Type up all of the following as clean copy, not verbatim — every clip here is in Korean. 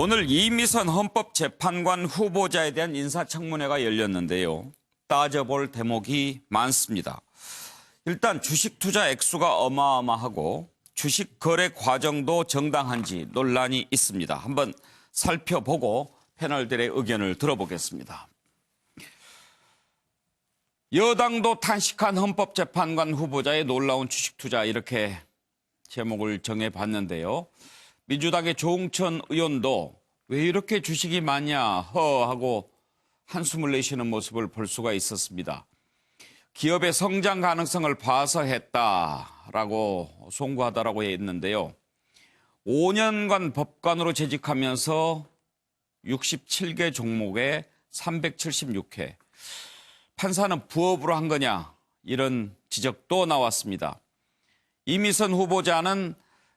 오늘 이미선 헌법재판관 후보자에 대한 인사청문회가 열렸는데요. 따져볼 대목이 많습니다. 일단 주식 투자 액수가 어마어마하고 주식 거래 과정도 정당한지 논란이 있습니다. 한번 살펴보고 패널들의 의견을 들어보겠습니다. 여당도 탄식한 헌법재판관 후보자의 놀라운 주식 투자, 이렇게 제목을 정해봤는데요. 민주당의 조응천 의원도 왜 이렇게 주식이 많냐 하고 한숨을 내쉬는 모습을 볼 수가 있었습니다. 기업의 성장 가능성을 봐서 했다라고 송구하다라고 했는데요. 5년간 법관으로 재직하면서 67개 종목에 376회. 판사는 부업으로 한 거냐, 이런 지적도 나왔습니다. 이미선 후보자는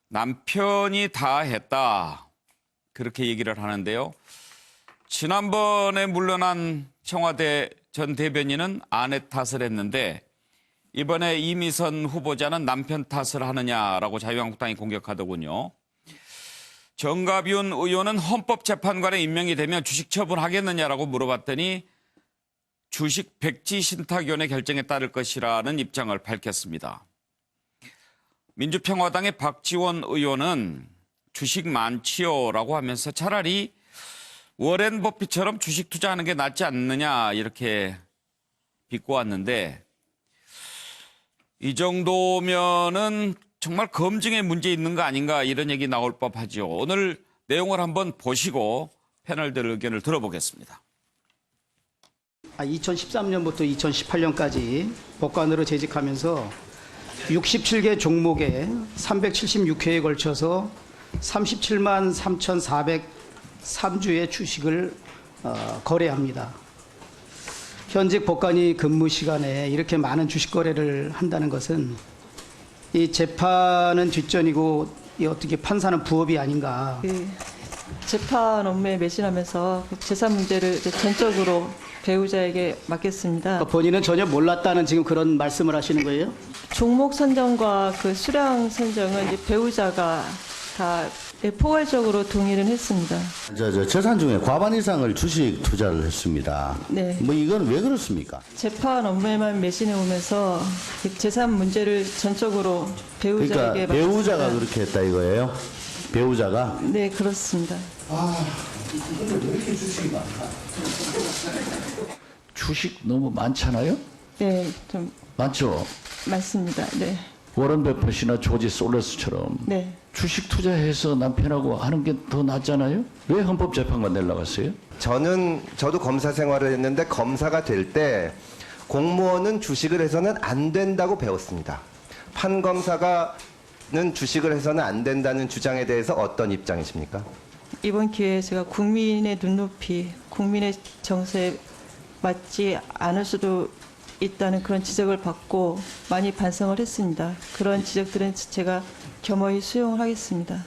남편이 다 했다, 그렇게 얘기를 하는데요. 지난번에 물러난 청와대 전 대변인은 아내 탓을 했는데 이번에 이미선 후보자는 남편 탓을 하느냐라고 자유한국당이 공격하더군요. 정가윤 의원은 헌법재판관에 임명이 되면 주식 처분하겠느냐라고 물어봤더니 주식 백지신탁위원회 결정에 따를 것이라는 입장을 밝혔습니다. 민주평화당의 박지원 의원은 주식 많지요라고 하면서 차라리 워렌 버핏처럼 주식 투자하는 게 낫지 않느냐, 이렇게 비꼬았는데 이 정도면은 정말 검증에 문제 있는 거 아닌가, 이런 얘기 나올 법하죠. 오늘 내용을 한번 보시고 패널들 의견을 들어보겠습니다. 2013년부터 2018년까지 법관으로 재직하면서 67개 종목에 376회에 걸쳐서 37만 3,403주의 주식을 거래합니다. 현직 법관이 근무 시간에 이렇게 많은 주식 거래를 한다는 것은 이 재판은 뒷전이고 이 어떻게 판사는 부업이 아닌가. 재판 업무에 매진하면서 재산 문제를 전적으로 배우자에게 맡겼습니다. 그러니까 본인은 전혀 몰랐다는 지금 그런 말씀을 하시는 거예요? 종목 선정과 그 수량 선정은 이제 배우자가 다 포괄적으로 동의를 했습니다. 재산 중에 과반 이상을 주식 투자를 했습니다. 네. 뭐 이건 왜 그렇습니까? 재판 업무에만 매진해 오면서 재산 문제를 전적으로 배우자에게 그러니까 배우자가 그렇게 했다 이거예요? 배우자가? 네, 그렇습니다. 이건 왜 이렇게 주식이 많다? 주식 너무 많잖아요? 네, 좀 많죠? 많습니다. 네. 워런 버핏이나 조지 솔러스처럼 네. 주식 투자해서 남편하고 하는 게 더 낫잖아요? 왜 헌법재판관 내려고 갔어요? 저도 검사 생활을 했는데 검사가 될 때 공무원은 주식을 해서는 안 된다고 배웠습니다. 판검사가는 주식을 해서는 안 된다는 주장에 대해서 어떤 입장이십니까? 이번 기회에 제가 국민의 눈높이, 국민의 정서에 맞지 않을 수도 있다는 그런 지적을 받고 많이 반성을 했습니다. 그런 지적들은 제가 겸허히 수용을 하겠습니다.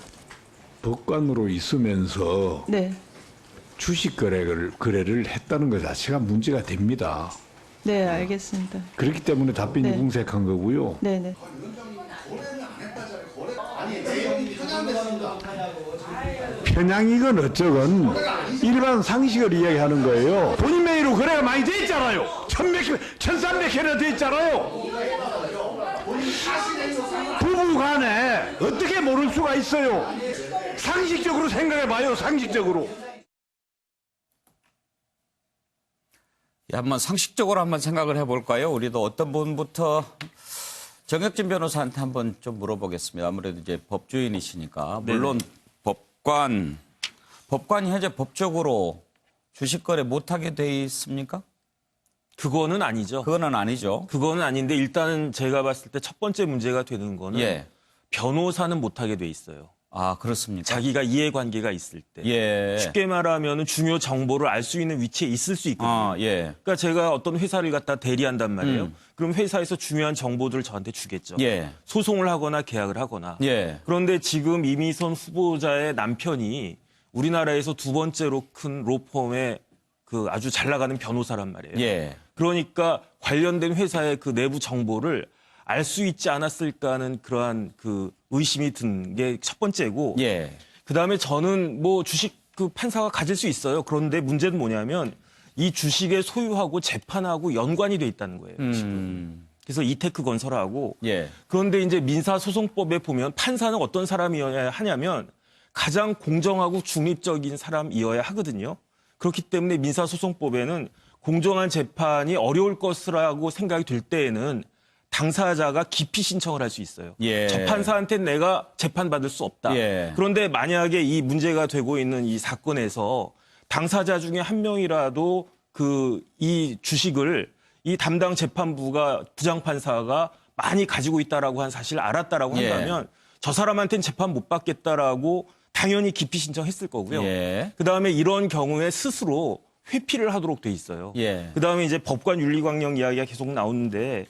법관으로 있으면서 네, 주식 거래를 했다는 것 자체가 문제가 됩니다. 네, 알겠습니다. 그렇기 때문에 답변이 네. 궁색한 거고요. 네, 네. 편향이건 어쩌건 일반 상식을 이야기하는 거예요. 본인 명의로 거래가 많이 돼 있잖아요. 1300회나 돼 있잖아요. 부부 간에 어떻게 모를 수가 있어요. 상식적으로 생각해봐요. 상식적으로. 한번 상식적으로 한번 생각을 해볼까요? 우리도 어떤 분부터 정혁진 변호사한테 한번 좀 물어보겠습니다. 아무래도 이제 법조인이시니까. 물론 법관이 현재 법적으로 주식 거래 못하게 돼 있습니까? 그거는 아니죠. 그거는 아니죠. 그거는 아닌데 일단은 제가 봤을 때 첫 번째 문제가 되는 거는 예. 변호사는 못하게 돼 있어요. 아, 그렇습니까? 자기가 이해관계가 있을 때. 예. 쉽게 말하면 중요 정보를 알 수 있는 위치에 있을 수 있거든요. 아, 예. 그러니까 제가 어떤 회사를 갖다 대리한단 말이에요. 그럼 회사에서 중요한 정보들을 저한테 주겠죠. 예. 소송을 하거나 계약을 하거나. 예. 그런데 지금 이미선 후보자의 남편이 우리나라에서 두 번째로 큰 로펌의 그 아주 잘 나가는 변호사란 말이에요. 예. 그러니까 관련된 회사의 그 내부 정보를 알 수 있지 않았을까 하는 그러한 그 의심이 든 게 첫 번째고. 예. 그다음에 저는 뭐 주식 그 판사가 가질 수 있어요. 그런데 문제는 뭐냐면 이 주식의 소유하고 재판하고 연관이 돼 있다는 거예요. 그래서 이테크 건설하고 예. 그런데 이제 민사소송법에 보면 판사는 어떤 사람이어야 하냐면 가장 공정하고 중립적인 사람이어야 하거든요. 그렇기 때문에 민사소송법에는 공정한 재판이 어려울 것이라고 생각이 들 때에는 당사자가 기피 신청을 할 수 있어요. 예. 저 판사한테 내가 재판받을 수 없다. 예. 그런데 만약에 이 문제가 되고 있는 이 사건에서 당사자 중에 한 명이라도 이 주식을 이 담당 재판부가 부장판사가 많이 가지고 있다라고 한 사실을 알았다라고 예. 한다면 저 사람한테는 재판 못 받겠다라고 당연히 기피 신청했을 거고요. 예. 그다음에 이런 경우에 스스로 회피를 하도록 돼 있어요. 예. 그다음에 이제 법관 윤리 강령 이야기가 계속 나오는데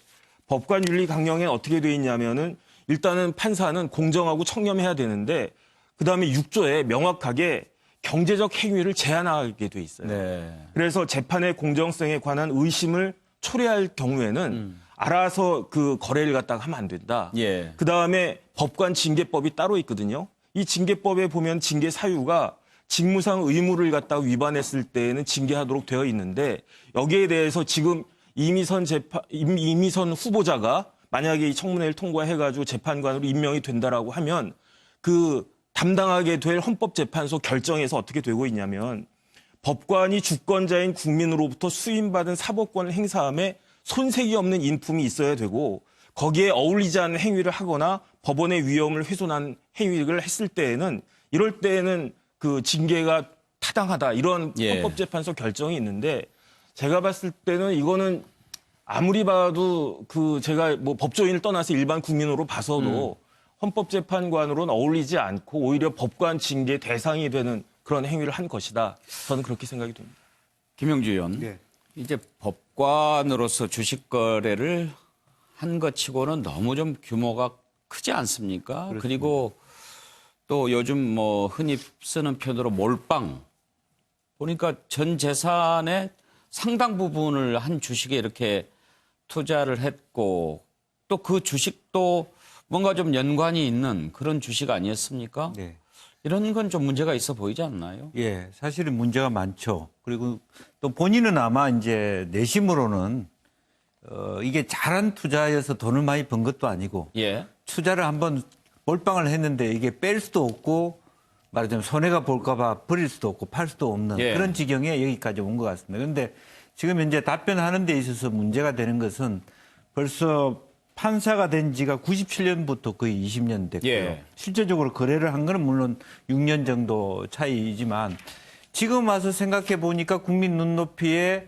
법관 윤리 강령에 어떻게 돼 있냐면은 일단은 판사는 공정하고 청렴해야 되는데 그다음에 6조에 명확하게 경제적 행위를 제한하게 돼 있어요. 네. 그래서 재판의 공정성에 관한 의심을 초래할 경우에는 알아서 그 거래를 갖다가 하면 안 된다. 예. 그다음에 법관 징계법이 따로 있거든요. 이 징계법에 보면 징계 사유가 직무상 의무를 갖다가 위반했을 때에는 징계하도록 되어 있는데 여기에 대해서 지금 이미선 후보자가 만약에 이 청문회를 통과해가지고 재판관으로 임명이 된다라고 하면 그 담당하게 될 헌법재판소 결정에서 어떻게 되고 있냐면 법관이 주권자인 국민으로부터 수임받은 사법권을 행사함에 손색이 없는 인품이 있어야 되고 거기에 어울리지 않는 행위를 하거나 법원의 위엄을 훼손한 행위를 했을 때에는 이럴 때에는 그 징계가 타당하다 이런 예. 헌법재판소 결정이 있는데 제가 봤을 때는 이거는 아무리 봐도 그 제가 뭐 법조인을 떠나서 일반 국민으로 봐서도 헌법재판관으로는 어울리지 않고 오히려 법관 징계 대상이 되는 그런 행위를 한 것이다. 저는 그렇게 생각이 듭니다. 김영주 의원. 네. 이제 법관으로서 주식 거래를 한 것 치고는 너무 좀 규모가 크지 않습니까? 그리고 또 요즘 뭐 흔히 쓰는 표현으로 몰빵. 보니까 전 재산의 상당 부분을 한 주식에 이렇게 투자를 했고 또 그 주식도 뭔가 좀 연관이 있는 그런 주식 아니었습니까? 네. 이런 건 좀 문제가 있어 보이지 않나요? 예, 사실은 문제가 많죠. 그리고 또 본인은 아마 이제 내심으로는 이게 잘한 투자여서 돈을 많이 번 것도 아니고 예. 투자를 한번 몰빵을 했는데 이게 뺄 수도 없고 말하자면 손해가 볼까봐 버릴 수도 없고 팔 수도 없는 예. 그런 지경에 여기까지 온 것 같습니다. 그런데 지금 현재 답변하는 데 있어서 문제가 되는 것은 벌써 판사가 된 지가 97년부터 거의 20년 됐고요. 예. 실제적으로 거래를 한 거는 물론 6년 정도 차이지만 지금 와서 생각해 보니까 국민 눈높이에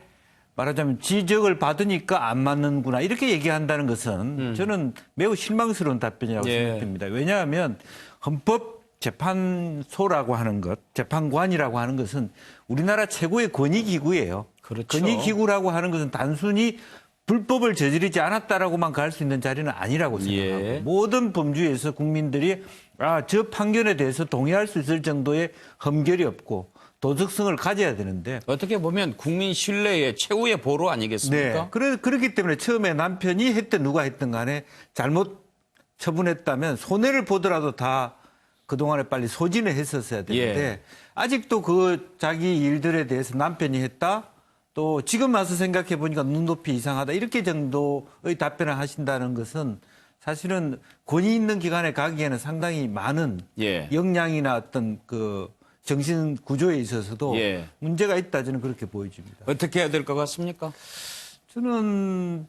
말하자면 지적을 받으니까 안 맞는구나 이렇게 얘기한다는 것은 저는 매우 실망스러운 답변이라고 예. 생각됩니다. 왜냐하면 헌법재판소라고 하는 것, 재판관이라고 하는 것은 우리나라 최고의 권위기구예요. 그렇죠. 권위기구라고 하는 것은 단순히 불법을 저지르지 않았다라고만 갈 수 있는 자리는 아니라고 생각하고 예. 모든 범주에서 국민들이 저 판결에 대해서 동의할 수 있을 정도의 험결이 없고 도덕성을 가져야 되는데 어떻게 보면 국민 신뢰의 최후의 보루 아니겠습니까? 그렇기 때문에 처음에 남편이 했든 누가 했든 간에 잘못 처분했다면 손해를 보더라도 다 그동안에 빨리 소진을 했었어야 되는데 예. 아직도 그 자기 일들에 대해서 남편이 했다 또 지금 와서 생각해 보니까 눈높이 이상하다 이렇게 정도의 답변을 하신다는 것은 사실은 권위 있는 기관에 가기에는 상당히 많은 예. 역량이나 어떤 그 정신 구조에 있어서도 예. 문제가 있다 저는 그렇게 보여집니다. 어떻게 해야 될 것 같습니까? 저는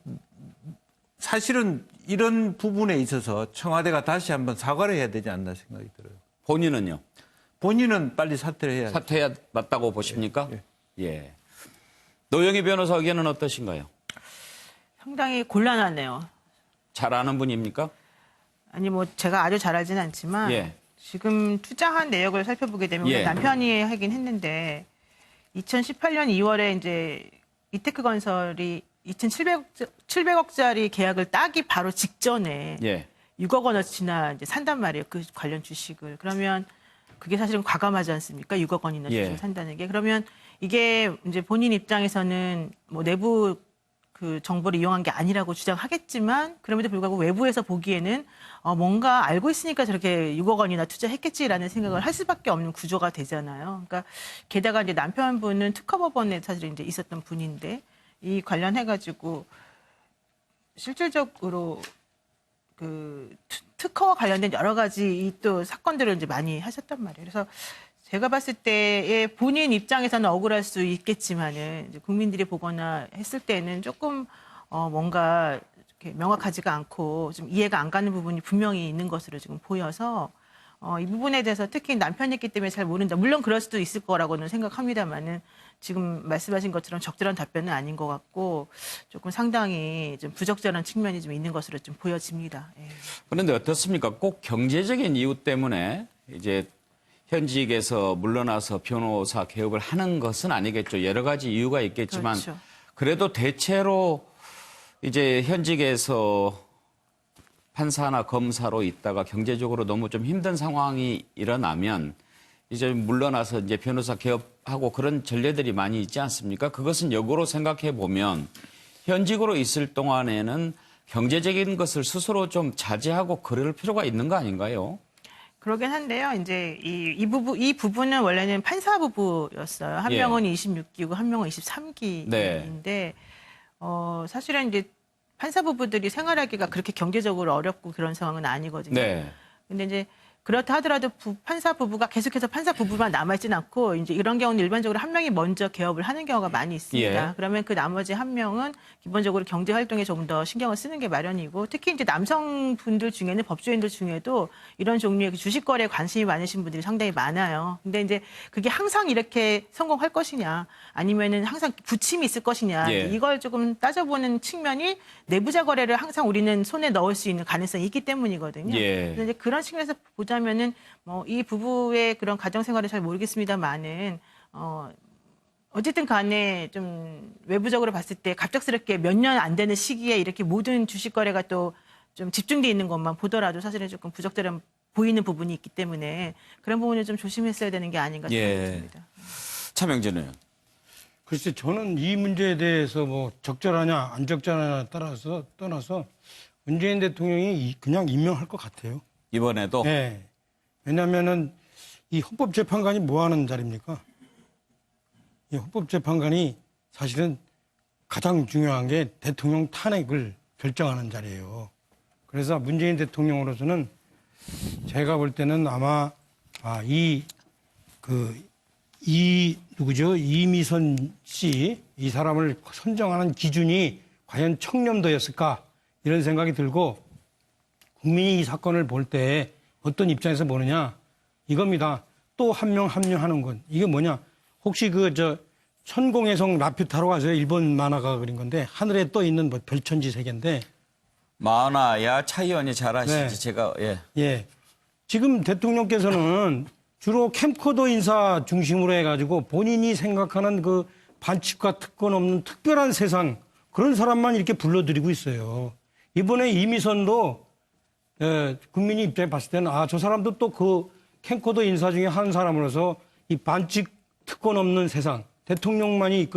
사실은 이런 부분에 있어서 청와대가 다시 한번 사과를 해야 되지 않나 생각이 들어요. 본인은요? 본인은 빨리 사퇴를 해야 사퇴해야 맞다고 보십니까? 예. 예. 노영희 변호사 의견은 어떠신가요? 상당히 곤란하네요. 잘 아는 분입니까? 아니 뭐 제가 아주 잘 알지는 않지만 예. 지금 투자한 내역을 살펴보게 되면 예. 남편이 하긴 했는데 2018년 2월에 이제 이테크 건설이 2,700억짜리 계약을 따기 바로 직전에 예. 6억 원어치나 이제 산단 말이에요. 그 관련 주식을. 그러면 그게 사실은 과감하지 않습니까? 6억 원이나 주식을 예. 산다는 게. 그러면 이게 이제 본인 입장에서는 뭐 내부 그 정보를 이용한 게 아니라고 주장하겠지만 그럼에도 불구하고 외부에서 보기에는 뭔가 알고 있으니까 저렇게 6억 원이나 투자했겠지라는 생각을 할 수밖에 없는 구조가 되잖아요. 그러니까 게다가 이제 남편분은 특허법원에 사실 이제 있었던 분인데 이 관련해가지고 실질적으로 그 특허와 관련된 여러 가지 또 사건들을 이제 많이 하셨단 말이에요. 그래서 제가 봤을 때의 본인 입장에서는 억울할 수 있겠지만은 이제 국민들이 보거나 했을 때는 조금 뭔가 이렇게 명확하지가 않고 좀 이해가 안 가는 부분이 분명히 있는 것으로 지금 보여서 이 부분에 대해서 특히 남편이기 때문에 잘 모른다. 물론 그럴 수도 있을 거라고는 생각합니다만은 지금 말씀하신 것처럼 적절한 답변은 아닌 것 같고 조금 상당히 좀 부적절한 측면이 좀 있는 것으로 좀 보여집니다. 예. 그런데 어떻습니까? 꼭 경제적인 이유 때문에 이제 현직에서 물러나서 변호사 개업을 하는 것은 아니겠죠. 여러 가지 이유가 있겠지만 그렇죠. 그래도 대체로 이제 현직에서 판사나 검사로 있다가 경제적으로 너무 좀 힘든 상황이 일어나면 이제 물러나서 이제 변호사 개업하고 그런 전례들이 많이 있지 않습니까? 그것은 역으로 생각해 보면 현직으로 있을 동안에는 경제적인 것을 스스로 좀 자제하고 그럴 필요가 있는 거 아닌가요? 그러긴 한데요. 이제 이 부부는 원래는 판사 부부였어요. 한 예. 명은 26기고 한 명은 23기인데 네. 사실은 이제 판사 부부들이 생활하기가 그렇게 경제적으로 어렵고 그런 상황은 아니거든요. 네. 근데 이제 그렇다 하더라도 판사 부부가 계속해서 판사 부부만 남아있지는 않고 이제 이런 경우는 일반적으로 한 명이 먼저 개업을 하는 경우가 많이 있습니다. 예. 그러면 그 나머지 한 명은 기본적으로 경제 활동에 조금 더 신경을 쓰는 게 마련이고 특히 이제 남성분들 중에는 법조인들 중에도 이런 종류의 주식 거래에 관심이 많으신 분들이 상당히 많아요. 근데 이제 그게 항상 이렇게 성공할 것이냐 아니면은 항상 부침이 있을 것이냐 예. 이걸 조금 따져보는 측면이 내부자 거래를 항상 우리는 손에 넣을 수 있는 가능성이 있기 때문이거든요. 예. 그래서 이제 그런 측면에서 보자면은 뭐 이 부부의 그런 가정 생활을 잘 모르겠습니다만은 어쨌든 간에 좀 외부적으로 봤을 때 갑작스럽게 몇 년 안 되는 시기에 이렇게 모든 주식 거래가 또 좀 집중돼 있는 것만 보더라도 사실은 조금 부적절한 보이는 부분이 있기 때문에 그런 부분을 좀 조심했어야 되는 게 아닌가 생각이 듭니다. 차명진 의원. 글쎄 저는 이 문제에 대해서 뭐 적절하냐 안 적절하냐 떠나서 문재인 대통령이 그냥 임명할 것 같아요. 이번에도 네. 왜냐하면은 이 헌법재판관이 뭐 하는 자리입니까? 이 헌법재판관이 사실은 가장 중요한 게 대통령 탄핵을 결정하는 자리예요. 그래서 문재인 대통령으로서는 제가 볼 때는 아마 누구죠? 이미선 씨, 이 사람을 선정하는 기준이 과연 청렴도였을까? 이런 생각이 들고 국민이 이 사건을 볼 때 어떤 입장에서 보느냐? 이겁니다. 또 한 명 합류하는 건. 이게 뭐냐? 혹시 천공해성 라퓨타로 가서 일본 만화가 그린 건데 하늘에 떠 있는 뭐 별천지 세계인데 만화야 차 의원이 잘 아시지. 네. 제가 예. 지금 대통령께서는 주로 캠코더 인사 중심으로 해가지고 본인이 생각하는 그 반칙과 특권 없는 특별한 세상 그런 사람만 이렇게 불러들이고 있어요. 이번에 이미선도 국민이 입장에 봤을 때는 저 사람도 또 그 캠코더 인사 중에 한 사람으로서 이 반칙 특권 없는 세상 대통령만이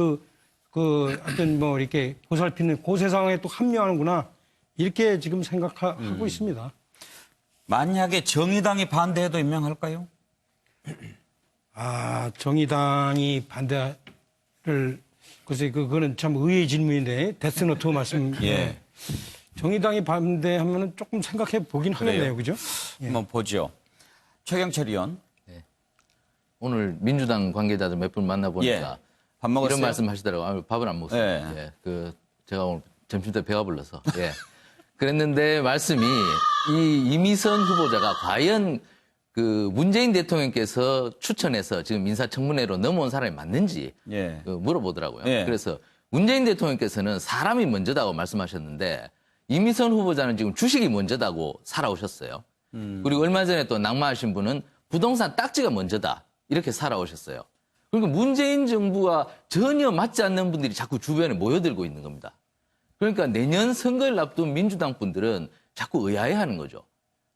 어떤 뭐 이렇게 보살피는 그 세상에 또 합류하는구나 이렇게 지금 생각하고 있습니다. 만약에 정의당이 반대해도 임명할까요? 정의당이 반대를 글쎄 그거는 참 의외의 질문인데 데스노트 말씀. 예. 정의당이 반대하면은 조금 생각해 보긴 하겠네요, 그죠? 예. 한번 보죠. 최경철 의원. 오늘 민주당 관계자들 몇 분 만나보니까 밥 먹었어요? 이런 말씀 하시더라고요. 밥은 안 먹었어요. 예. 제가 오늘 점심 때 배가 불러서. 그랬는데 말씀이 이 이미선 후보자가 과연 그 문재인 대통령께서 추천해서 지금 인사청문회로 넘어온 사람이 맞는지 물어보더라고요. 그래서 문재인 대통령께서는 사람이 먼저다고 말씀하셨는데 이미선 후보자는 지금 주식이 먼저다고 살아오셨어요. 그리고 얼마 전에 또 낙마하신 분은 부동산 딱지가 먼저다. 이렇게 살아오셨어요. 그러니까 문재인 정부와 전혀 맞지 않는 분들이 자꾸 주변에 모여들고 있는 겁니다. 그러니까 내년 선거를 앞둔 민주당 분들은 자꾸 의아해하는 거죠.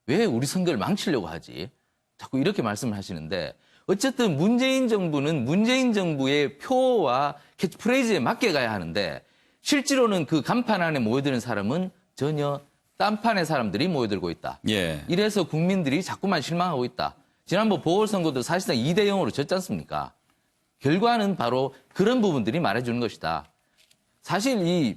왜 우리 선거를 망치려고 하지? 자꾸 이렇게 말씀을 하시는데 어쨌든 문재인 정부는 문재인 정부의 표와 캐치프레이즈에 맞게 가야 하는데 실제로는 그 간판 안에 모여드는 사람은 전혀 딴판의 사람들이 모여들고 있다. 예. 이래서 국민들이 자꾸만 실망하고 있다. 지난번 보궐선거도 사실상 2대 0으로 졌지 않습니까? 결과는 바로 그런 부분들이 말해주는 것이다. 사실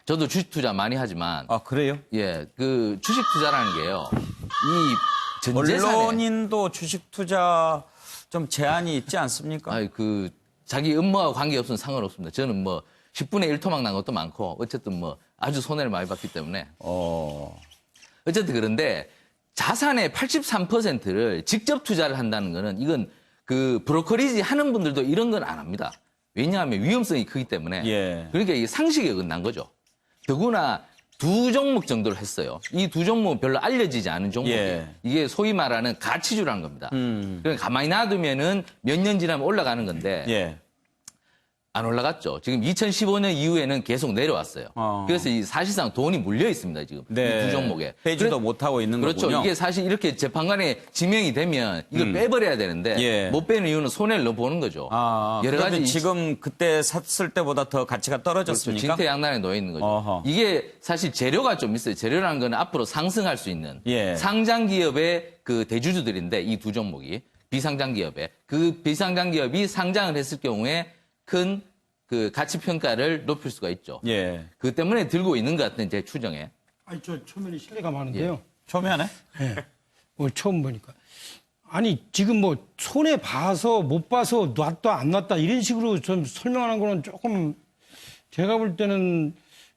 저도 주식 투자 많이 하지만. 아, 그래요? 예, 그 주식 투자라는 게요. 이 전재산에. 언론인도 주식 투자 좀 제한이 있지 않습니까? 아니, 자기 업무와 관계없으면 상관없습니다. 저는 뭐 10분의 1 토막 난 것도 많고 어쨌든 뭐 아주 손해를 많이 봤기 때문에. 어쨌든 그런데 자산의 83%를 직접 투자를 한다는 거는 이건 그 브로커리지 하는 분들도 이런 건 안 합니다. 왜냐하면 위험성이 크기 때문에. 예. 그러니까 이게 상식에 어긋난 거죠. 더구나 2종목 정도를 했어요. 이 2종목은 별로 알려지지 않은 종목이에요. 예. 이게 소위 말하는 가치주라는 겁니다. 그러니까 가만히 놔두면은 몇 년 지나면 올라가는 건데 예. 안 올라갔죠. 지금 2015년 이후에는 계속 내려왔어요. 그래서 사실상 돈이 물려 있습니다. 지금 네. 이 2종목에. 빼지도 못하고 있는 그렇죠. 거군요. 이게 사실 이렇게 재판관에 지명이 되면 이걸 빼버려야 되는데 예. 못 빼는 이유는 손해를 너무 보는 거죠. 여러 가지 지금 그때 샀을 때보다 더 가치가 떨어졌습니까? 그렇죠. 진퇴양난에 놓여 있는 거죠. 어허. 이게 사실 재료가 좀 있어요. 재료라는 건 앞으로 상승할 수 있는 예. 상장 기업의 그 대주주들인데 이 2종목이 비상장 기업에 그 비상장 기업이 상장을 했을 경우에 큰 그 가치 평가를 높일 수가 있죠. 예. 그 때문에 들고 있는 것 같은 제 추정에. 아니 저 초면에 실례가 많은데요. 초면에? 예. 오늘 처음 보니까. 아니 지금 뭐 손해 봐서 못 봐서 놨다 안 놨다 이런 식으로 좀 설명하는 거는 조금 제가 볼 때는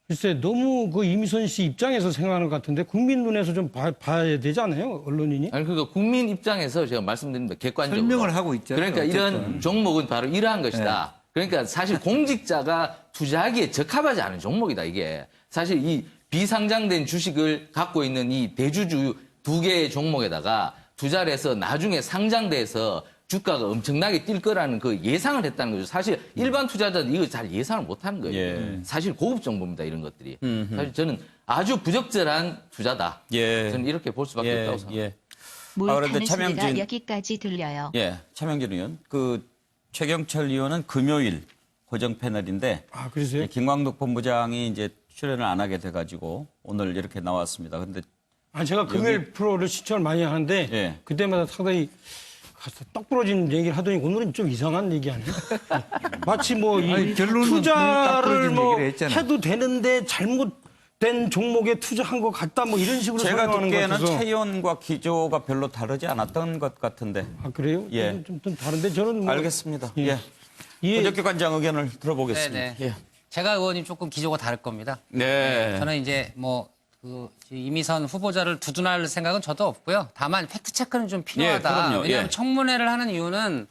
글쎄 너무 그 이미선 씨 입장에서 생각하는 것 같은데 국민 눈에서 좀 봐야 되지 않아요? 언론인이? 아니 그러니까 국민 입장에서 제가 말씀드립니다. 객관적으로. 설명을 하고 있잖아요. 그러니까 이런 종목은 바로 이러한 것이다. 그러니까 사실 공직자가 투자하기에 적합하지 않은 종목이다, 이게. 사실 이 비상장된 주식을 갖고 있는 이 대주주 2개의 종목에다가 투자를 해서 나중에 상장돼서 주가가 엄청나게 뛸 거라는 그 예상을 했다는 거죠. 사실 일반 투자자는 이거 잘 예상을 못 하는 거예요. 예. 사실 고급 정보입니다, 이런 것들이. 사실 저는 아주 부적절한 투자다. 예. 저는 이렇게 볼 수밖에 없다고 생각합니다. 예. 몰타는 그런데 소리가 여기까지 들려요. 예, 차명진 의원. 최경철 의원은 금요일 고정 패널인데 아 그러세요? 김광덕 본부장이 이제 출연을 안 하게 돼가지고 오늘 이렇게 나왔습니다. 근데 아니 제가 금요일 프로를 시청을 많이 하는데 예. 그때마다 상당히 떡 부러진 얘기를 하더니 오늘은 좀 이상한 얘기 아니에요? 마치 뭐 이 결론은 떡 투자를 부러진 뭐 얘기를 했잖아요. 해도 되는데 잘못된 종목에 투자한 것 같다 뭐 이런 식으로 제가 설명하는 것 듣기에는 같아서. 차 의원과 기조가 별로 다르지 않았던 것 같은데. 아 그래요? 예. 좀 다른데 저는 뭐 알겠습니다. 예. 예. 예. 고적기 관장 의견을 들어보겠습니다. 네네. 예. 제가 의원님 조금 기조가 다를 겁니다. 네. 저는 이제 이미선 후보자를 두둔할 생각은 저도 없고요. 다만 팩트 체크는 좀 필요하다. 예, 그럼요. 왜냐하면 예. 청문회를 하는 이유는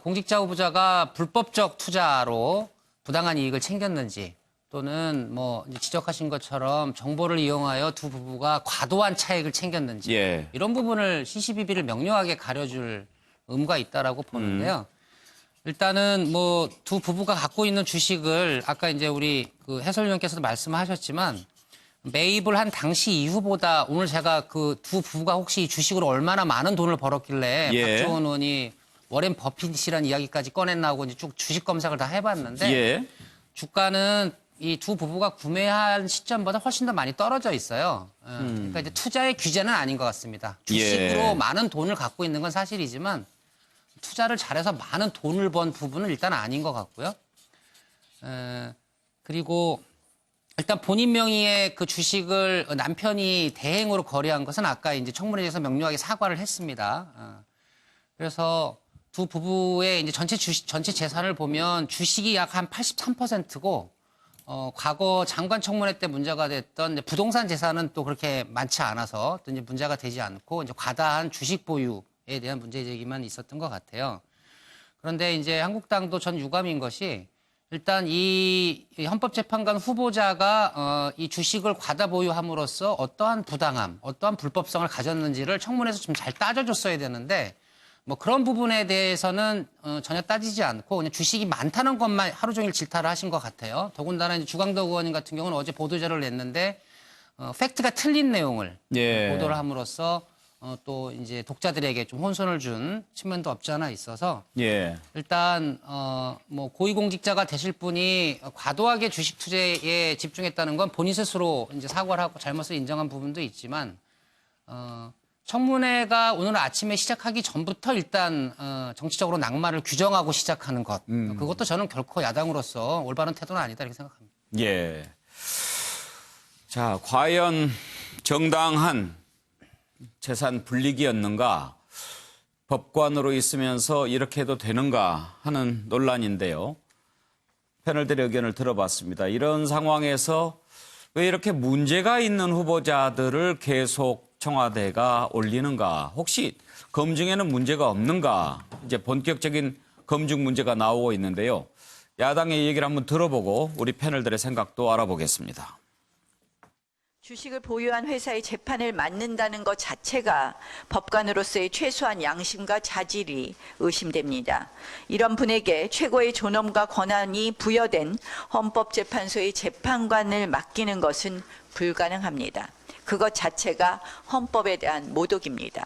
공직자 후보자가 불법적 투자로 부당한 이익을 챙겼는지 또는 뭐 이제 지적하신 것처럼 정보를 이용하여 두 부부가 과도한 차익을 챙겼는지 예. 이런 부분을 시시비비를 명료하게 가려줄 의무가 있다라고 보는데요. 일단은 뭐 두 부부가 갖고 있는 주식을 아까 이제 우리 그 해설위원께서도 말씀하셨지만 매입을 한 당시 이후보다 오늘 제가 그 두 부부가 혹시 이 주식으로 얼마나 많은 돈을 벌었길래 예. 박지원 의원이 워렌 버핏이라는 이야기까지 꺼냈나고 이제 쭉 주식 검색을 다 해봤는데 예. 주가는 이 두 부부가 구매한 시점보다 훨씬 더 많이 떨어져 있어요. 그러니까 이제 투자의 규제는 아닌 것 같습니다. 주식으로 예. 많은 돈을 갖고 있는 건 사실이지만 투자를 잘해서 많은 돈을 번 부분은 일단 아닌 것 같고요. 그리고 일단 본인 명의의 그 주식을 남편이 대행으로 거래한 것은 아까 이제 청문회에서 명료하게 사과를 했습니다. 그래서 두 부부의 이제 전체 재산을 보면 주식이 약 한 83%고 과거 장관 청문회 때 문제가 됐던 이제 부동산 재산은 또 그렇게 많지 않아서 또 이제 문제가 되지 않고 이제 과다한 주식 보유에 대한 문제 제기만 있었던 것 같아요. 그런데 이제 한국당도 전 유감인 것이 일단 이 헌법재판관 후보자가 이 주식을 과다 보유함으로써 어떠한 부당함, 어떠한 불법성을 가졌는지를 청문회에서 좀 잘 따져줬어야 되는데 뭐 그런 부분에 대해서는 전혀 따지지 않고 그냥 주식이 많다는 것만 하루 종일 질타를 하신 것 같아요. 더군다나 이제 주광덕 의원님 같은 경우는 어제 보도자료를 냈는데 팩트가 틀린 내용을 예. 보도를 함으로써 또 이제 독자들에게 좀 혼선을 준 측면도 없지 않아 있어서 예. 일단 뭐 고위공직자가 되실 분이 과도하게 주식 투자에 집중했다는 건 본인 스스로 이제 사과를 하고 잘못을 인정한 부분도 있지만 청문회가 오늘 아침에 시작하기 전부터 일단 정치적으로 낙마를 규정하고 시작하는 것 그것도 저는 결코 야당으로서 올바른 태도는 아니다 이렇게 생각합니다. 예. 자, 과연 정당한 재산 분리기였는가? 법관으로 있으면서 이렇게 해도 되는가 하는 논란인데요. 패널들의 의견을 들어봤습니다. 이런 상황에서 왜 이렇게 문제가 있는 후보자들을 계속 청와대가 올리는가? 혹시 검증에는 문제가 없는가? 이제 본격적인 검증 문제가 나오고 있는데요. 야당의 얘기를 한번 들어보고 우리 패널들의 생각도 알아보겠습니다. 주식을 보유한 회사의 재판을 맡는다는 것 자체가 법관으로서의 최소한 양심과 자질이 의심됩니다. 이런 분에게 최고의 존엄과 권한이 부여된 헌법재판소의 재판관을 맡기는 것은 불가능합니다. 그것 자체가 헌법에 대한 모독입니다.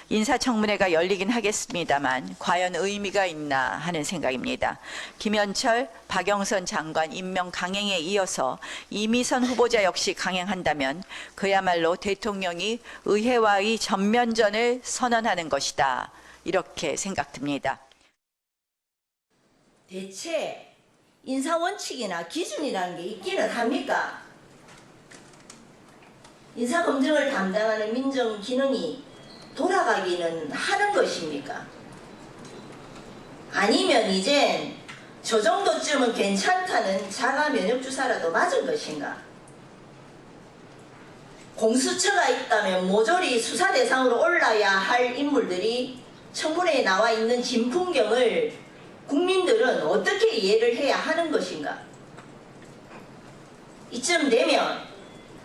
인사청문회가 열리긴 하겠습니다만 과연 의미가 있나 하는 생각입니다. 김현철, 박영선 장관 임명 강행에 이어서 이미선 후보자 역시 강행한다면 그야말로 대통령이 의회와의 전면전을 선언하는 것이다. 이렇게 생각됩니다. 대체 인사원칙이나 기준이라는 게 있기는 합니까? 인사검증을 담당하는 민정기능이 돌아가기는 하는 것입니까? 아니면 이젠 저 정도쯤은 괜찮다는 자가 면역주사라도 맞은 것인가? 공수처가 있다면 모조리 수사 대상으로 올라야 할 인물들이 청문회에 나와 있는 진풍경을 국민들은 어떻게 이해를 해야 하는 것인가? 이쯤 되면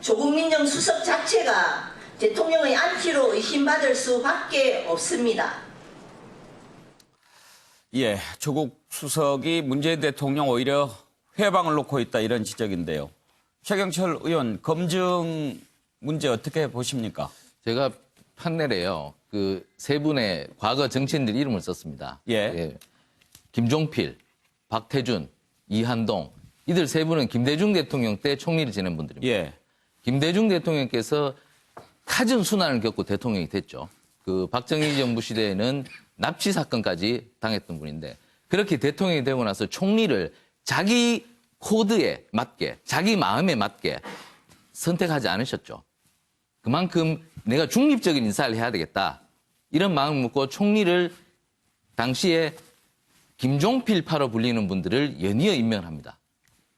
조국 민정수석 자체가 대통령의 안티로 의심받을 수밖에 없습니다. 예, 조국 수석이 문재인 대통령 오히려 회방을 놓고 있다 이런 지적인데요. 최경철 의원, 검증 문제 어떻게 보십니까? 제가 판넬에요. 그 세 분의 과거 정치인들 이름을 썼습니다. 예. 김종필, 박태준, 이한동 이들 세 분은 김대중 대통령 때 총리를 지낸 분들입니다. 예. 김대중 대통령께서 갖은 순환을 겪고 대통령이 됐죠. 그 박정희 정부 시대에는 납치 사건까지 당했던 분인데 그렇게 대통령이 되고 나서 총리를 자기 코드에 맞게, 자기 마음에 맞게 선택하지 않으셨죠. 그만큼 내가 중립적인 인사를 해야 되겠다. 이런 마음을 먹고 총리를 당시에 김종필파로 불리는 분들을 연이어 임명을 합니다.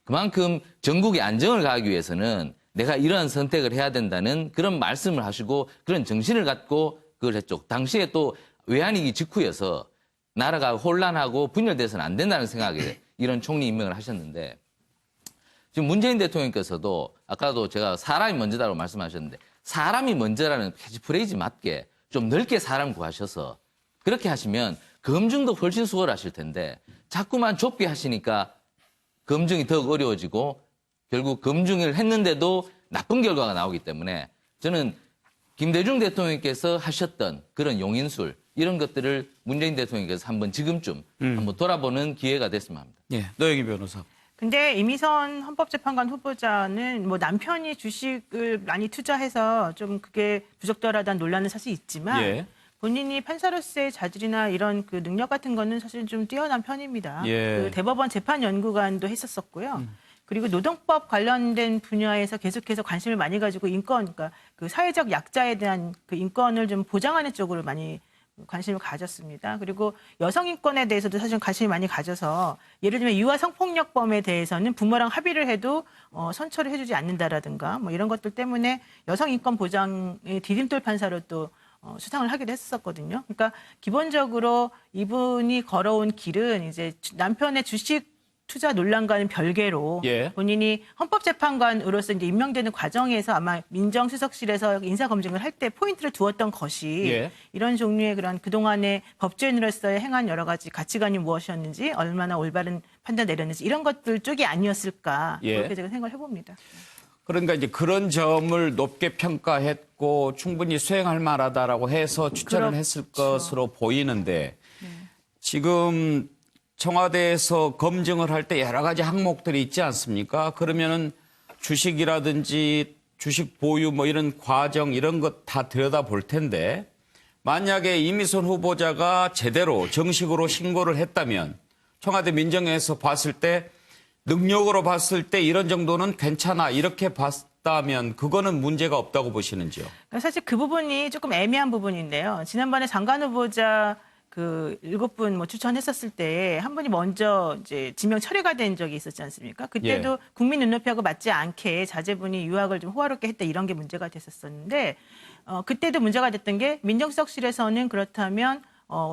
그만큼 전국의 안정을 가하기 위해서는 내가 이러한 선택을 해야 된다는 그런 말씀을 하시고 그런 정신을 갖고 그걸 했죠. 당시에 또 외환위기 직후여서 나라가 혼란하고 분열돼서는 안 된다는 생각에 이런 총리 임명을 하셨는데 지금 문재인 대통령께서도 아까도 제가 사람이 먼저다라고 말씀하셨는데 사람이 먼저라는 캐치프레이즈 맞게 좀 넓게 사람 구하셔서 그렇게 하시면 검증도 훨씬 수월하실 텐데 자꾸만 좁게 하시니까 검증이 더욱 어려워지고 결국 검증을 했는데도 나쁜 결과가 나오기 때문에 저는 김대중 대통령께서 하셨던 그런 용인술 이런 것들을 문재인 대통령께서 한번 지금쯤 한번 돌아보는 기회가 됐으면 합니다. 예, 노영희 변호사. 근데 이미선 헌법재판관 후보자는 뭐 남편이 주식을 많이 투자해서 좀 그게 부적절하다는 논란은 사실 있지만 예. 본인이 판사로서의 자질이나 이런 그 능력 같은 거는 사실 좀 뛰어난 편입니다. 예. 그 대법원 재판연구관도 했었었고요. 그리고 노동법 관련된 분야에서 계속해서 관심을 많이 가지고 인권, 그러니까 그 사회적 약자에 대한 그 인권을 좀 보장하는 쪽으로 많이 관심을 가졌습니다. 그리고 여성 인권에 대해서도 사실 관심이 많이 가져서 예를 들면 유아 성폭력범에 대해서는 부모랑 합의를 해도 선처를 해주지 않는다라든가 뭐 이런 것들 때문에 여성 인권 보장의 디딤돌 판사로 또 수상을 하기도 했었거든요. 그러니까 기본적으로 이분이 걸어온 길은 이제 남편의 주식 투자 논란과는 별개로 예. 본인이 헌법재판관으로서 이제 임명되는 과정에서 아마 민정수석실에서 인사검증을 할 때 포인트를 두었던 것이 예. 이런 종류의 그런 그동안의 법조인으로서의 행한 여러 가지 가치관이 무엇이었는지 얼마나 올바른 판단 내렸는지 이런 것들 쪽이 아니었을까 예. 그렇게 제가 생각을 해봅니다. 그러니까 이제 그런 점을 높게 평가했고 충분히 수행할 만하다라고 해서 추천을 했을 것으로 보이는데 지금 청와대에서 검증을 할 때 여러 가지 항목들이 있지 않습니까? 그러면은 주식이라든지 주식 보유 뭐 이런 과정 이런 것 다 들여다볼 텐데 만약에 이미선 후보자가 제대로 정식으로 신고를 했다면 청와대 민정에서 봤을 때 능력으로 봤을 때 이런 정도는 괜찮아 이렇게 봤다면 그거는 문제가 없다고 보시는지요? 사실 그 부분이 조금 애매한 부분인데요. 지난번에 장관 후보자 그 7분 뭐 추천했었을 때 한 분이 먼저 이제 지명 철회가 된 적이 있었지 않습니까? 그때도 국민 눈높이하고 맞지 않게 자제분이 유학을 좀 호화롭게 했다 이런 게 문제가 됐었었는데 그때도 문제가 됐던 게 민정수석실에서는 그렇다면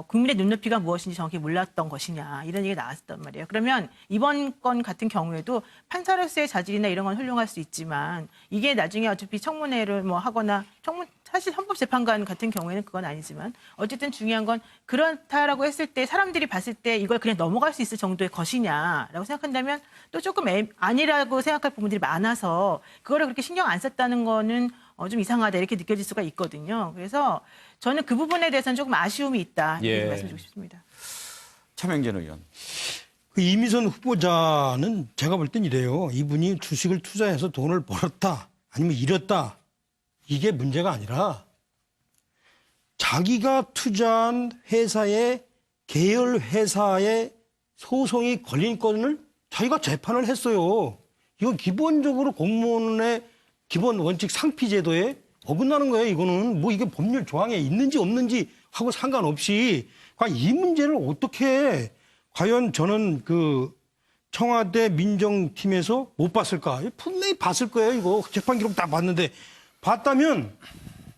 국민의 눈높이가 무엇인지 정확히 몰랐던 것이냐 이런 얘기가 나왔단 말이에요. 그러면 이번 건 같은 경우에도 판사로서의 자질이나 이런 건 훌륭할 수 있지만 이게 나중에 어차피 청문회를 뭐 하거나 사실 헌법재판관 같은 경우에는 그건 아니지만 어쨌든 중요한 건 그렇다라고 했을 때 사람들이 봤을 때 이걸 그냥 넘어갈 수 있을 정도의 것이냐라고 생각한다면 또 조금 아니라고 생각할 부분들이 많아서 그거를 그렇게 신경 안 썼다는 거는 좀 이상하다 이렇게 느껴질 수가 있거든요. 그래서 저는 그 부분에 대해서는 조금 아쉬움이 있다 이렇게 말씀드리고 싶습니다. 차명진 의원. 그 이미선 후보자는 제가 볼 땐 이래요. 이분이 주식을 투자해서 돈을 벌었다 아니면 잃었다 이게 문제가 아니라 자기가 투자한 회사의 계열 회사의 소송이 걸린 건을 자기가 재판을 했어요. 이건 기본적으로 공무원의 기본 원칙 상피 제도에 어긋나는 거예요. 이거는 뭐 이게 법률 조항에 있는지 없는지 하고 상관없이 이 문제를 어떻게 과연 저는 그 청와대 민정팀에서 못 봤을까? 분명히 봤을 거예요. 이거 재판 기록 다 봤는데 봤다면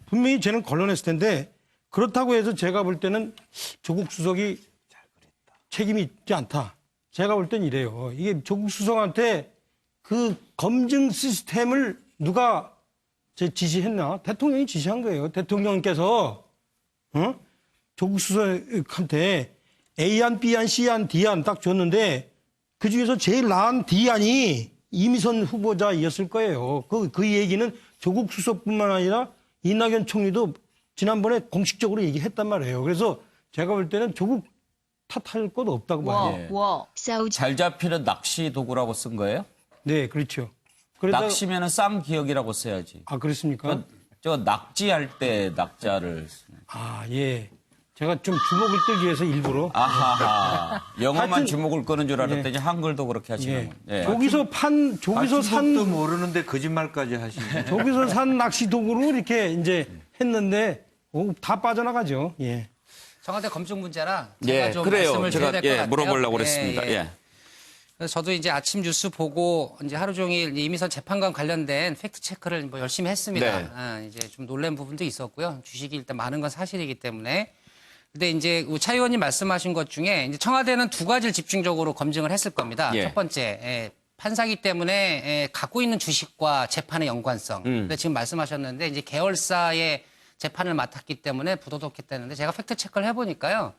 분명히 쟤는 걸러냈을 텐데 그렇다고 해서 제가 볼 때는 조국 수석이 책임이 있지 않다. 제가 볼 땐 이래요. 이게 조국 수석한테 그 검증 시스템을 누가 지시했나? 대통령이 지시한 거예요. 대통령께서 조국 수석한테 A안, B안, C안, D안 딱 줬는데 그중에서 제일 나은 D안이 이미선 후보자였을 거예요. 그 얘기는 조국 수석뿐만 아니라 이낙연 총리도 지난번에 공식적으로 얘기했단 말이에요. 그래서 제가 볼 때는 조국 탓할 것도 없다고 봐요. 잘 잡히는 낚시 도구라고 쓴 거예요? 네, 그렇죠. 낚시면은 쌍기역이라고 써야지. 아, 그렇습니까? 저 낙지할 때 낙자를. 아, 예. 제가 좀 주목을 끌기 위해서 일부러. 아하. 영어만 하여튼, 주목을 끄는 줄 알았더니 한글도 그렇게 하시는 거예요. 저기서 산 도 모르는데 거짓말까지 하시네. 저기서 산 낚시 도구로 이렇게 이제 했는데 다 빠져나가죠. 예. 청와대 검증 문제라 제가 좀 그래요. 말씀을 드려야 될 것 같아요. 물어보려고 그랬습니다. 그래서 저도 이제 아침 뉴스 보고 이제 하루 종일 이미선 재판관 관련된 팩트 체크를 뭐 열심히 했습니다. 이제 좀 놀란 부분도 있었고요. 주식이 일단 많은 건 사실이기 때문에. 근데 이제 차 의원님 말씀하신 것 중에 이제 청와대는 두 가지를 집중적으로 검증을 했을 겁니다. 첫 번째, 판사기 때문에 갖고 있는 주식과 재판의 연관성. 근데 지금 말씀하셨는데 이제 계열사의 재판을 맡았기 때문에 부도덕했다는데 제가 팩트 체크를 해보니까요.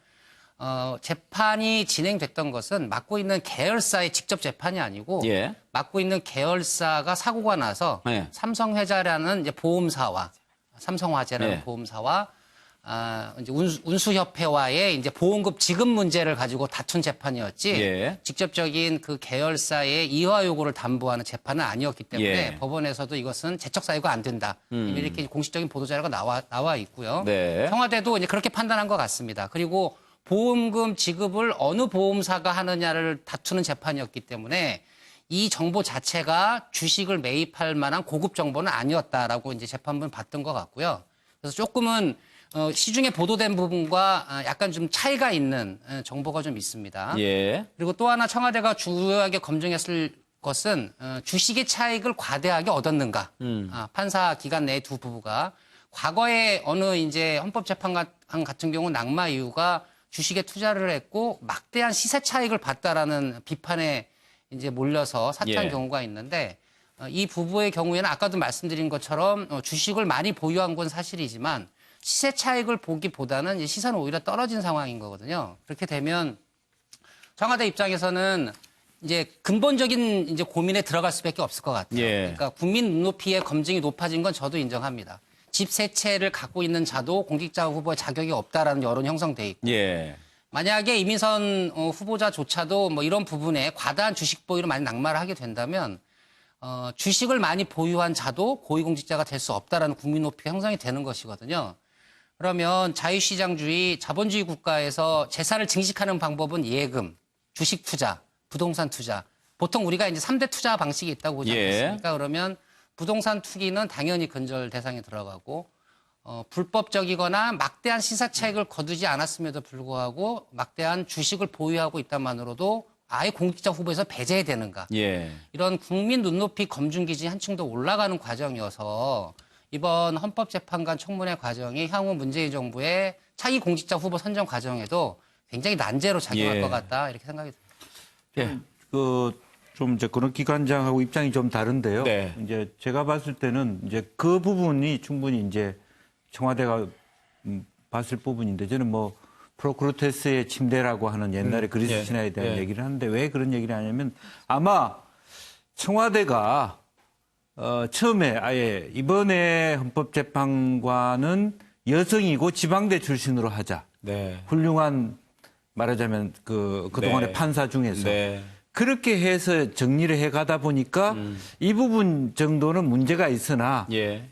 재판이 진행됐던 것은 맡고 있는 계열사의 직접 재판이 아니고 맡고 있는 계열사가 사고가 나서 삼성회자라는 이제 보험사와 삼성화재라는 보험사와 이제 운수협회와의 이제 보험금 지급 문제를 가지고 다툰 재판이었지 직접적인 그 계열사의 이화 요구를 담보하는 재판은 아니었기 때문에 법원에서도 이것은 재척 사유가 안 된다. 이렇게 공식적인 보도 자료가 나와 있고요. 청와대도 이제 그렇게 판단한 것 같습니다. 그리고 보험금 지급을 어느 보험사가 하느냐를 다투는 재판이었기 때문에 이 정보 자체가 주식을 매입할 만한 고급 정보는 아니었다라고 이제 재판부는 봤던 것 같고요. 그래서 조금은 시중에 보도된 부분과 약간 좀 차이가 있는 정보가 좀 있습니다. 그리고 또 하나 청와대가 중요하게 검증했을 것은 주식의 차익을 과대하게 얻었는가. 판사 기간 내 두 부부가 과거에 어느 이제 헌법재판관 같은 경우 낙마 이유가 주식에 투자를 했고 막대한 시세 차익을 봤다라는 비판에 이제 몰려서 사퇴한 경우가 있는데 이 부부의 경우에는 아까도 말씀드린 것처럼 주식을 많이 보유한 건 사실이지만 시세 차익을 보기보다는 시세는 오히려 떨어진 상황인 거거든요. 그렇게 되면 청와대 입장에서는 이제 근본적인 이제 고민에 들어갈 수밖에 없을 것 같아요. 예. 그러니까 국민 눈높이의 검증이 높아진 건 저도 인정합니다. 집 세 채를 갖고 있는 자도 공직자 후보의 자격이 없다라는 여론이 형성돼 있고 예. 만약에 이민선 후보자조차도 뭐 이런 부분에 과다한 주식 보유로 많이 낙마를 하게 된다면 주식을 많이 보유한 자도 고위공직자가 될 수 없다라는 국민 높이 형성이 되는 것이거든요. 그러면 자유시장주의, 자본주의 국가에서 재산을 증식하는 방법은 예금, 주식 투자, 부동산 투자. 보통 우리가 이제 3대 투자 방식이 있다고 보지 않겠습니까? 그러면 부동산 투기는 당연히 근절 대상에 들어가고 불법적이거나 막대한 시사차익을 거두지 않았음에도 불구하고 막대한 주식을 보유하고 있다만으로도 아예 공직자 후보에서 배제되는가. 예. 이런 국민 눈높이 검증 기준이 한층 더 올라가는 과정이어서 이번 헌법재판관 청문회 과정이 향후 문재인 정부의 차기 공직자 후보 선정 과정에도 굉장히 난제로 작용할 예. 것 같다 이렇게 생각이 듭니다. 좀 이제 그런 기관장하고 입장이 좀 다른데요. 네. 이제 제가 봤을 때는 이제 그 부분이 충분히 이제 청와대가 봤을 부분인데 저는 뭐 프로크루테스의 침대라고 하는 옛날에 그리스 예. 신화에 대한 예. 얘기를 하는데 왜 그런 얘기를 하냐면 아마 청와대가 처음에 아예 이번에 헌법재판관은 여성이고 지방대 출신으로 하자. 네. 훌륭한 말하자면 그동안의 네. 판사 중에서 네. 그렇게 해서 정리를 해 가다 보니까 이 부분 정도는 문제가 있으나 예.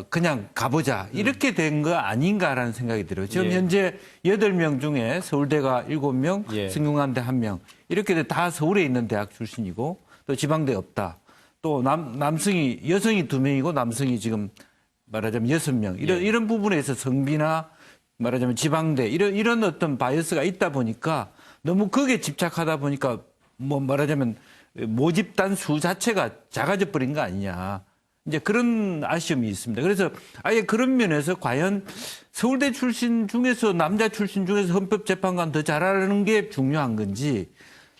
그냥 가보자. 이렇게 된 거 아닌가라는 생각이 들어요. 지금 예. 현재 8명 중에 서울대가 7명, 예. 성균관대 1명. 이렇게 다 서울에 있는 대학 출신이고 또 지방대 없다. 또 남성이 여성이 2명이고 남성이 지금 말하자면 6명. 이런 부분에서 성비나 말하자면 지방대 이런 어떤 바이어스가 있다 보니까 너무 거기에 집착하다 보니까 뭐 말하자면 모집단 수 자체가 작아져 버린 거 아니냐. 이제 그런 아쉬움이 있습니다. 그래서 아예 그런 면에서 과연 서울대 출신 중에서 남자 출신 중에서 헌법재판관 더 잘하는 게 중요한 건지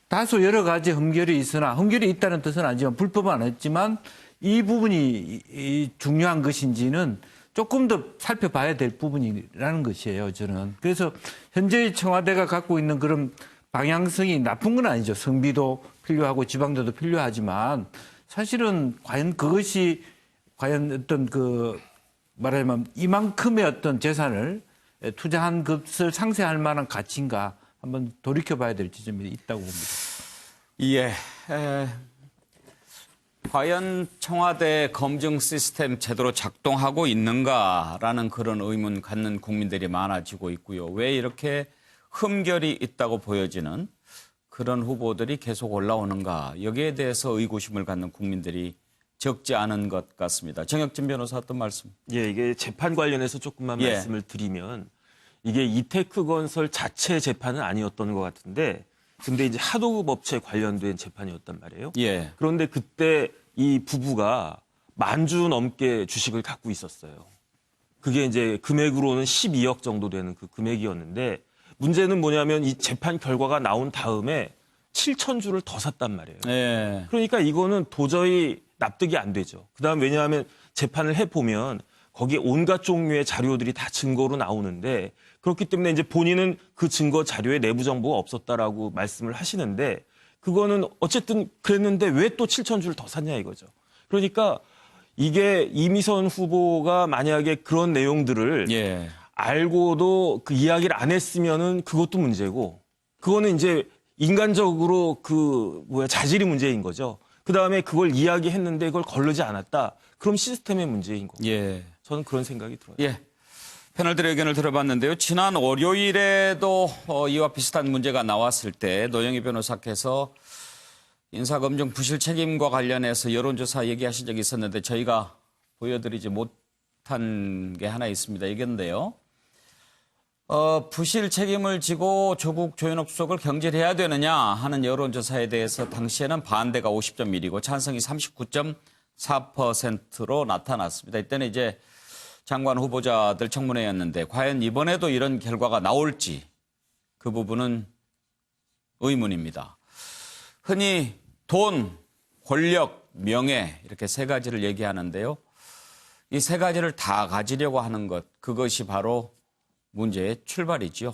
다소 여러 가지 흠결이 있으나 흠결이 있다는 뜻은 아니지만 불법은 안 했지만 이 부분이 중요한 것인지는 조금 더 살펴봐야 될 부분이라는 것이에요, 저는. 그래서 현재 청와대가 갖고 있는 그런 방향성이 나쁜 건 아니죠. 성비도 필요하고 지방대도 필요하지만 사실은 과연 그것이 과연 어떤 말하자면 이만큼의 어떤 재산을 투자한 것을 상쇄할 만한 가치인가 한번 돌이켜봐야 될 지점이 있다고 봅니다. 예. 과연 청와대 검증 시스템 제대로 작동하고 있는가라는 그런 의문 갖는 국민들이 많아지고 있고요. 왜 이렇게 흠결이 있다고 보여지는 그런 후보들이 계속 올라오는가. 여기에 대해서 의구심을 갖는 국민들이 적지 않은 것 같습니다. 정혁진 변호사 어떤 말씀? 예, 이게 재판 관련해서 조금만 예. 말씀을 드리면 이게 이테크건설 자체 재판은 아니었던 것 같은데 근데 이제 하도급 업체 관련된 재판이었단 말이에요. 예. 그런데 그때 이 부부가 10,000주 넘게 주식을 갖고 있었어요. 그게 이제 금액으로는 12억 정도 되는 그 금액이었는데 문제는 뭐냐면 이 재판 결과가 나온 다음에 7,000주를 더 샀단 말이에요. 예. 그러니까 이거는 도저히 납득이 안 되죠. 그다음 왜냐하면 재판을 해보면 거기에 온갖 종류의 자료들이 다 증거로 나오는데 그렇기 때문에 이제 본인은 그 증거 자료에 내부 정보가 없었다라고 말씀을 하시는데 그거는 어쨌든 그랬는데 왜 또 7,000주를 더 샀냐 이거죠. 그러니까 이게 이미선 후보가 만약에 그런 내용들을 예. 알고도 그 이야기를 안 했으면은 그것도 문제고 그거는 이제 인간적으로 자질이 문제인 거죠. 그다음에 그걸 이야기했는데 그걸 거르지 않았다. 그럼 시스템의 문제인 거고. 예. 저는 그런 생각이 들어요. 예. 패널들의 의견을 들어봤는데요. 지난 월요일에도 이와 비슷한 문제가 나왔을 때 노영희 변호사께서 인사검증 부실 책임과 관련해서 여론조사 얘기하신 적이 있었는데 저희가 보여드리지 못한 게 하나 있습니다. 이건데요. 부실 책임을 지고 조국 조현옥 수석을 경질해야 되느냐 하는 여론조사에 대해서 당시에는 반대가 50.1이고 찬성이 39.4%로 나타났습니다. 이때는 이제 장관 후보자들 청문회였는데 과연 이번에도 이런 결과가 나올지 그 부분은 의문입니다. 흔히 돈, 권력, 명예 이렇게 세 가지를 얘기하는데요. 이 세 가지를 다 가지려고 하는 것, 그것이 바로 문제의 출발이지요.